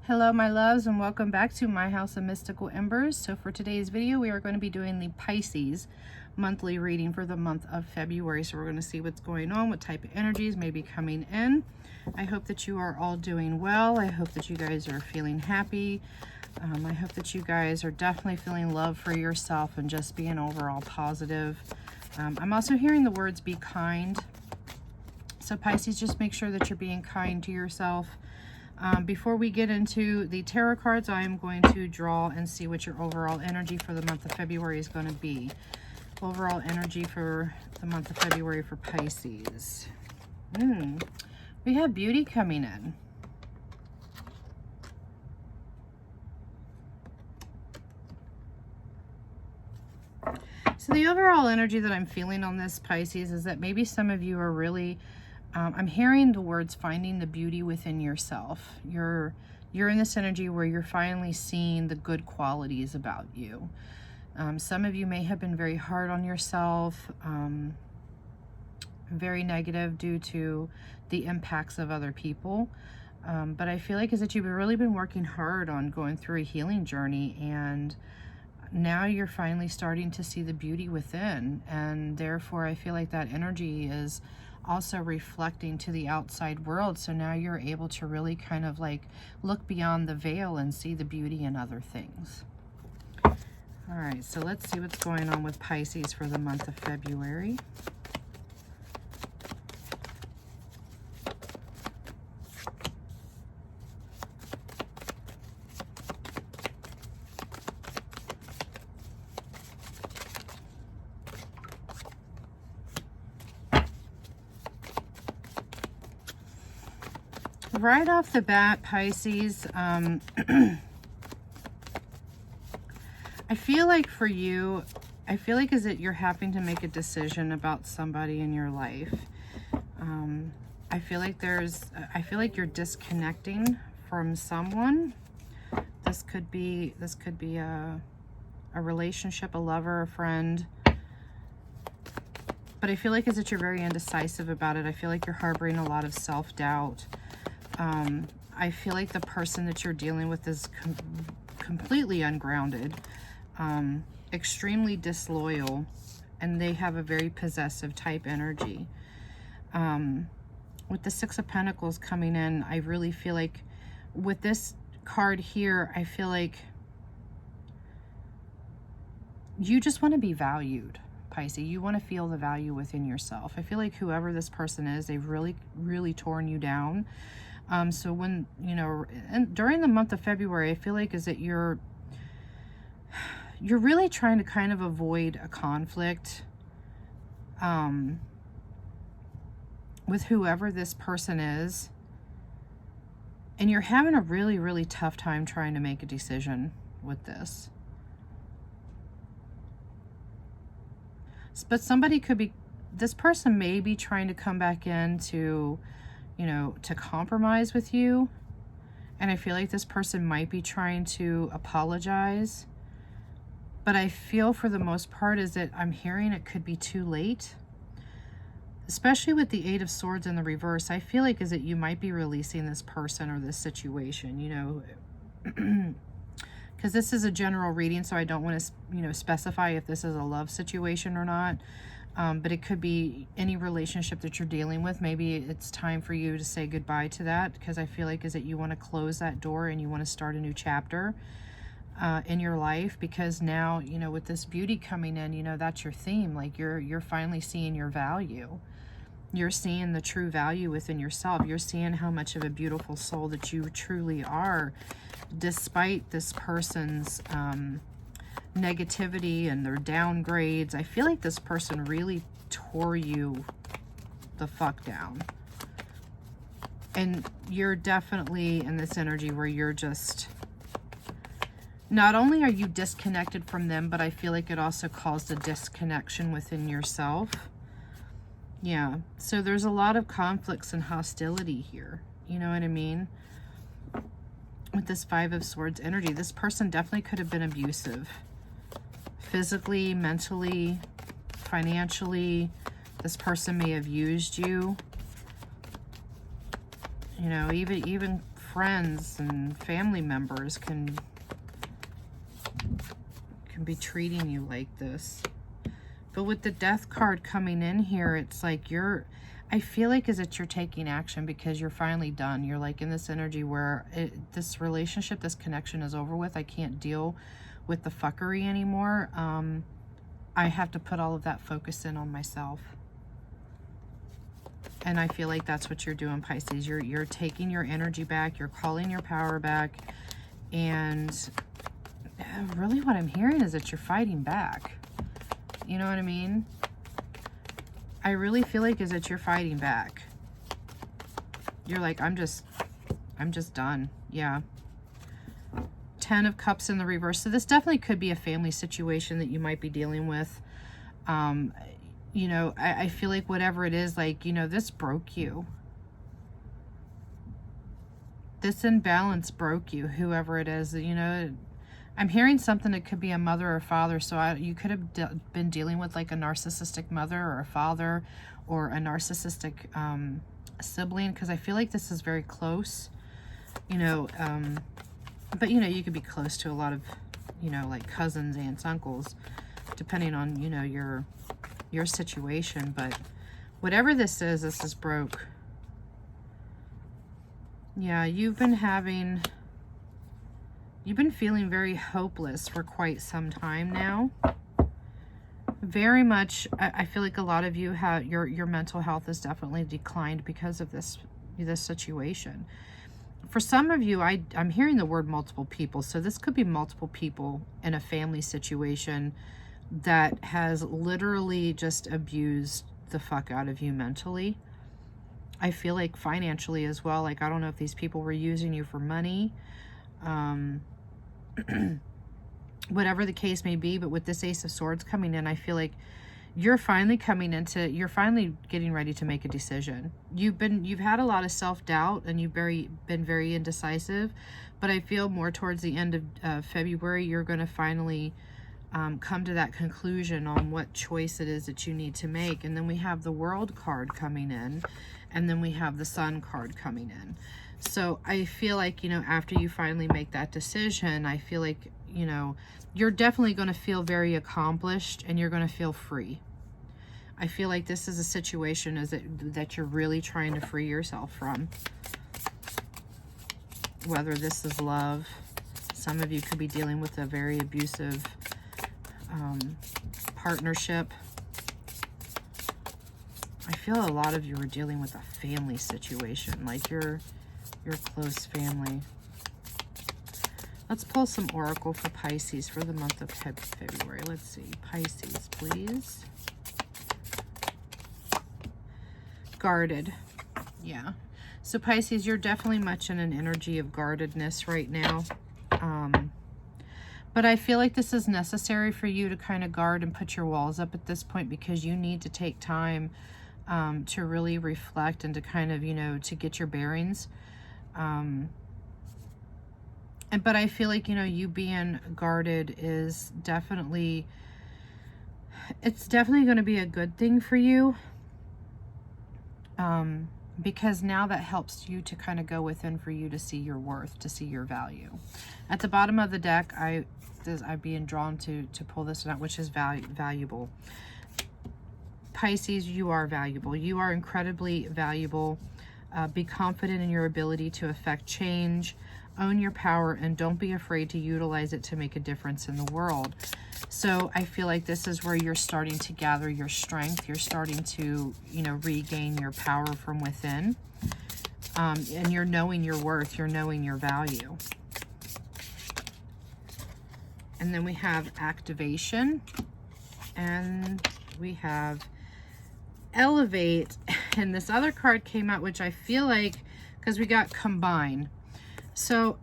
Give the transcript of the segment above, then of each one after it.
Hello my loves, and welcome back to my house of mystical embers. So for today's video we are going to be doing the Pisces monthly reading for the month of February. So we're going to see what's going on, what type of energies may be coming in. I hope that you are all doing well. I hope that you guys are feeling happy. I hope that you guys are definitely feeling love for yourself and just being overall positive. I'm also hearing the words be kind. So Pisces, just make sure that you're being kind to yourself. Before we get into the tarot cards, I am going to draw and see what your overall energy for the month of February is going to be. Overall energy for the month of February for Pisces. We have beauty coming in. So the overall energy that I'm feeling on this, Pisces, is that maybe some of you are really... I'm hearing the words finding the beauty within yourself. You're in this energy where you're finally seeing the good qualities about you. Some of you may have been very hard on yourself, very negative due to the impacts of other people. But I feel like is that you've really been working hard on going through a healing journey, and now you're finally starting to see the beauty within. And therefore I feel like that energy is also reflecting to the outside world. So now you're able to really kind of like look beyond the veil and see the beauty in other things. All right, so let's see what's going on with Pisces for the month of February. Right off the bat, Pisces, I feel like for you, I feel like is that you're having to make a decision about somebody in your life. I feel like you're disconnecting from someone. This could be a relationship, a lover, a friend. But I feel like is that you're very indecisive about it. I feel like you're harboring a lot of self-doubt. I feel like the person that you're dealing with is completely ungrounded, extremely disloyal, and they have a very possessive type energy. With the Six of Pentacles coming in, I really feel like with this card here, I feel like you just want to be valued, Pisces. You want to feel the value within yourself. I feel like whoever this person is, they've really torn you down. So when, you know, and during the month of February, I feel like is that you're really trying to kind of avoid a conflict with whoever this person is. And you're having a really tough time trying to make a decision with this. But somebody could be, this person may be trying to come back into, you know, to compromise with you. And I feel like this person might be trying to apologize. But I feel for the most part is that I'm hearing it could be too late. Especially with the Eight of Swords in the reverse, I feel like is that you might be releasing this person or this situation, you know. Because this is a general reading, so I don't want to, you know, specify if this is a love situation or not. But it could be any relationship that you're dealing with. Maybe it's time for you to say goodbye to that, because I feel like is that you want to close that door and you want to start a new chapter in your life. Because now, you know, with this beauty coming in, you know, that's your theme. Like you're finally seeing your value. You're seeing the true value within yourself. You're seeing how much of a beautiful soul that you truly are, despite this person's negativity and their downgrades. I feel like this person really tore you the fuck down. And you're definitely in this energy where you're just, not only are you disconnected from them, but I feel like it also caused a disconnection within yourself. Yeah, so there's a lot of conflicts and hostility here. You know what I mean? With this Five of Swords energy, this person definitely could have been abusive. Physically, mentally, financially. This person may have used you. You know, even friends and family members can be treating you like this. But with the Death card coming in here, it's like I feel like is that you're taking action because you're finally done. You're like in this energy where this relationship, this connection is over with. I can't deal with the fuckery anymore. I have to put all of that focus in on myself. And I feel like that's what you're doing, Pisces. You're taking your energy back. You're calling your power back. And really what I'm hearing is that you're fighting back. You know what I mean? I really feel like is that you're fighting back. You're like, I'm just done. Yeah. 10 of Cups in the reverse. So this definitely could be a family situation that you might be dealing with. You know, I feel like whatever it is, like, you know, this broke you. This imbalance broke you, whoever it is. You know, I'm hearing something that could be a mother or father. So you could have been dealing with like a narcissistic mother or a father or a narcissistic sibling, because I feel like this is very close, you know, but, you know, you could be close to a lot of, you know, like cousins, aunts, uncles, depending on, you know, your situation. But whatever this is broke. Yeah, you've been feeling very hopeless for quite some time now. Very much, I feel like a lot of you have, your mental health has definitely declined because of this situation. For some of you, I'm hearing the word multiple people. So this could be multiple people in a family situation that has literally just abused the fuck out of you mentally. I feel like financially as well. Like, I don't know if these people were using you for money. Whatever the case may be, but with this Ace of Swords coming in, I feel like you're finally getting ready to make a decision. You've had a lot of self-doubt and you've been very indecisive, but I feel more towards the end of February, you're going to finally come to that conclusion on what choice it is that you need to make. And then we have the World card coming in, and then we have the Sun card coming in. So I feel like, you know, after you finally make that decision, I feel like, you know, you're definitely going to feel very accomplished and you're going to feel free. I feel like this is a situation that you're really trying to free yourself from. Whether this is love, some of you could be dealing with a very abusive partnership. I feel a lot of you are dealing with a family situation, like your close family. Let's pull some oracle for Pisces for the month of February. Let's see. Pisces, please. Guarded. Yeah. So Pisces, you're definitely much in an energy of guardedness right now. But I feel like this is necessary for you to kind of guard and put your walls up at this point, because you need to take time to really reflect and to kind of, you know, to get your bearings. But I feel like, you know, you being guarded is definitely, it's definitely going to be a good thing for you. Because now that helps you to kind of go within for you to see your worth, to see your value. At the bottom of the deck, I'm being drawn to pull this out, which is valuable. Pisces, you are valuable. You are incredibly valuable. Be confident in your ability to affect change. Own your power and don't be afraid to utilize it to make a difference in the world. So I feel like this is where you're starting to gather your strength. You're starting to, you know, regain your power from within. And you're knowing your worth. You're knowing your value. And then we have activation. And we have elevate. And this other card came out, which I feel like, because we got combine. So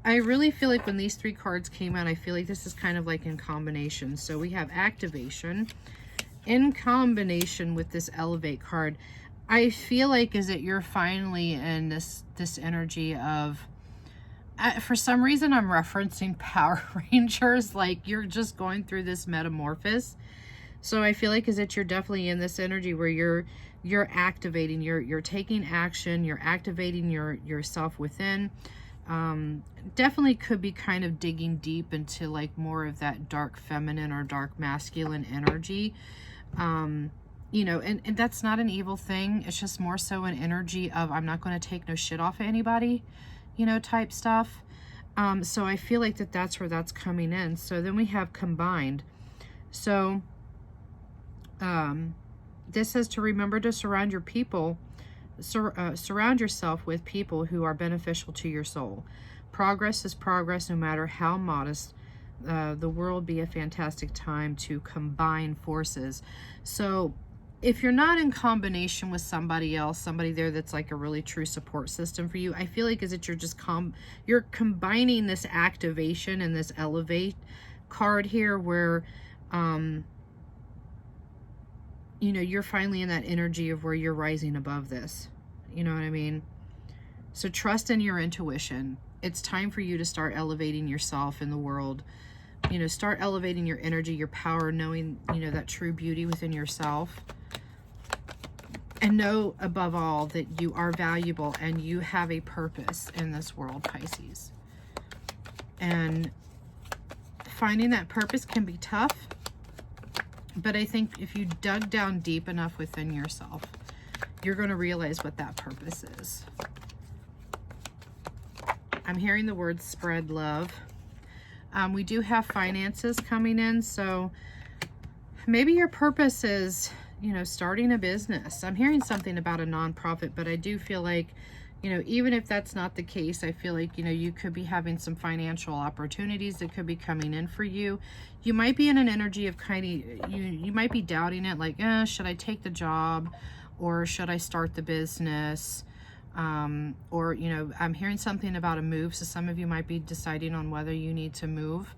I really feel like when these three cards came out, I feel like this is kind of like in combination. So we have activation in combination with this elevate card. I feel like is that you're finally in this energy of, for some reason I'm referencing Power Rangers, like you're just going through this metamorphosis. So I feel like is that you're definitely in this energy where you're activating, you're taking action, you're activating yourself within. Definitely could be kind of digging deep into like more of that dark feminine or dark masculine energy. You know, and that's not an evil thing. It's just more so an energy of I'm not going to take no shit off of anybody, you know, type stuff. So I feel like that's where that's coming in. So then we have combined. So this says to remember to surround your people, surround yourself with people who are beneficial to your soul. Progress is progress, no matter how modest. The world be a fantastic time to combine forces. So if you're not in combination with somebody else, somebody there that's like a really true support system for you, I feel like is that you're just you're combining this activation and this elevate card here where you know, you're finally in that energy of where you're rising above this. You know what I mean? So trust in your intuition. It's time for you to start elevating yourself in the world. You know, start elevating your energy, your power, knowing, you know, that true beauty within yourself. And know above all that you are valuable and you have a purpose in this world, Pisces. And finding that purpose can be tough. But I think if you dug down deep enough within yourself, you're going to realize what that purpose is. I'm hearing the word spread love. We do have finances coming in, so maybe your purpose is, you know, starting a business. I'm hearing something about a nonprofit, but I do feel like, you know, even if that's not the case, I feel like, you know, you could be having some financial opportunities that could be coming in for you. You might be in an energy of kind of, you might be doubting it, like, should I take the job or should I start the business? Or, you know, I'm hearing something about a move. So some of you might be deciding on whether you need to move,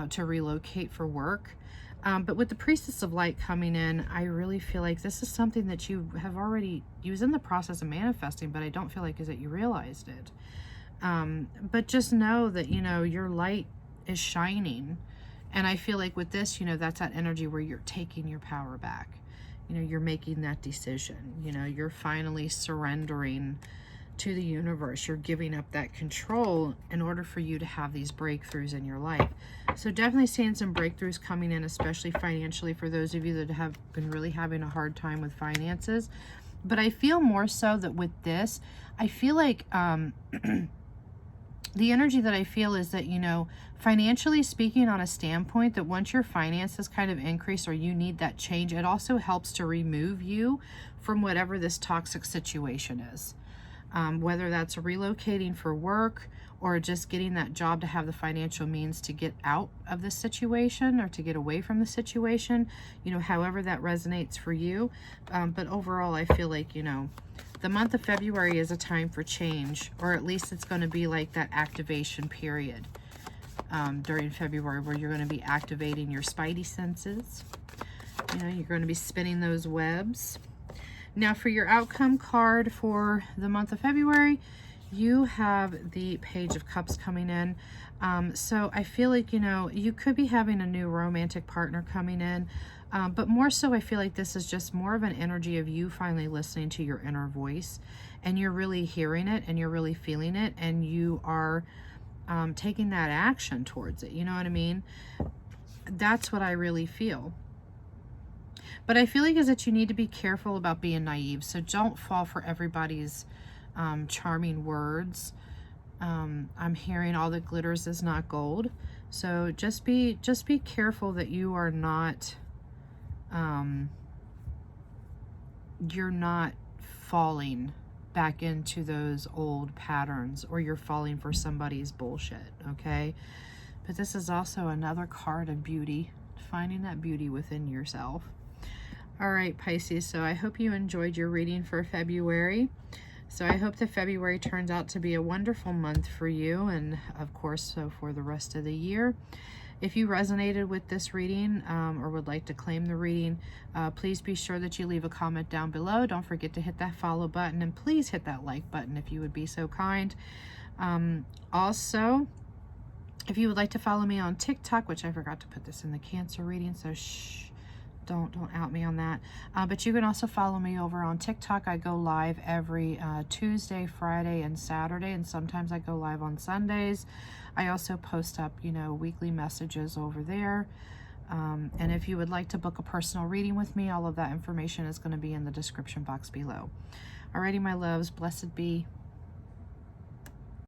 to relocate for work. But with the Priestess of Light coming in, I really feel like this is something that you have already, you was in the process of manifesting, but I don't feel like is that you realized it. But just know that, you know, your light is shining. And I feel like with this, you know, that's that energy where you're taking your power back. You know, you're making that decision. You know, you're finally surrendering to the universe. You're giving up that control in order for you to have these breakthroughs in your life. So definitely seeing some breakthroughs coming in, especially financially for those of you that have been really having a hard time with finances. But I feel more so that with this, I feel like the energy that I feel is that, you know, financially speaking on a standpoint, that once your finances kind of increase or you need that change, it also helps to remove you from whatever this toxic situation is. Whether that's relocating for work or just getting that job to have the financial means to get out of the situation or to get away from the situation, you know, however that resonates for you. But overall, I feel like, you know, the month of February is a time for change, or at least it's going to be like that activation period during February where you're going to be activating your spidey senses. You know, you're going to be spinning those webs. Now for your outcome card for the month of February, you have the Page of Cups coming in. So I feel like, you know, you could be having a new romantic partner coming in. But more so, I feel like this is just more of an energy of you finally listening to your inner voice. And you're really hearing it and you're really feeling it. And you are taking that action towards it. You know what I mean? That's what I really feel. But I feel like is that you need to be careful about being naive. So don't fall for everybody's charming words. I'm hearing all that glitters is not gold. So just be careful that you are not, you're not falling back into those old patterns, or you're falling for somebody's bullshit, okay? But this is also another card of beauty, finding that beauty within yourself. All right, Pisces, so I hope you enjoyed your reading for February. So I hope that February turns out to be a wonderful month for you, and of course, so for the rest of the year. If you resonated with this reading or would like to claim the reading, please be sure that you leave a comment down below. Don't forget to hit that follow button, and please hit that like button if you would be so kind. Also, if you would like to follow me on TikTok, which I forgot to put this in the Cancer reading, so shh, Don't out me on that. But you can also follow me over on TikTok. I go live every Tuesday, Friday, and Saturday, and sometimes I go live on Sundays. I also post up, you know, weekly messages over there. And if you would like to book a personal reading with me, all of that information is going to be in the description box below. Alrighty, my loves, blessed be.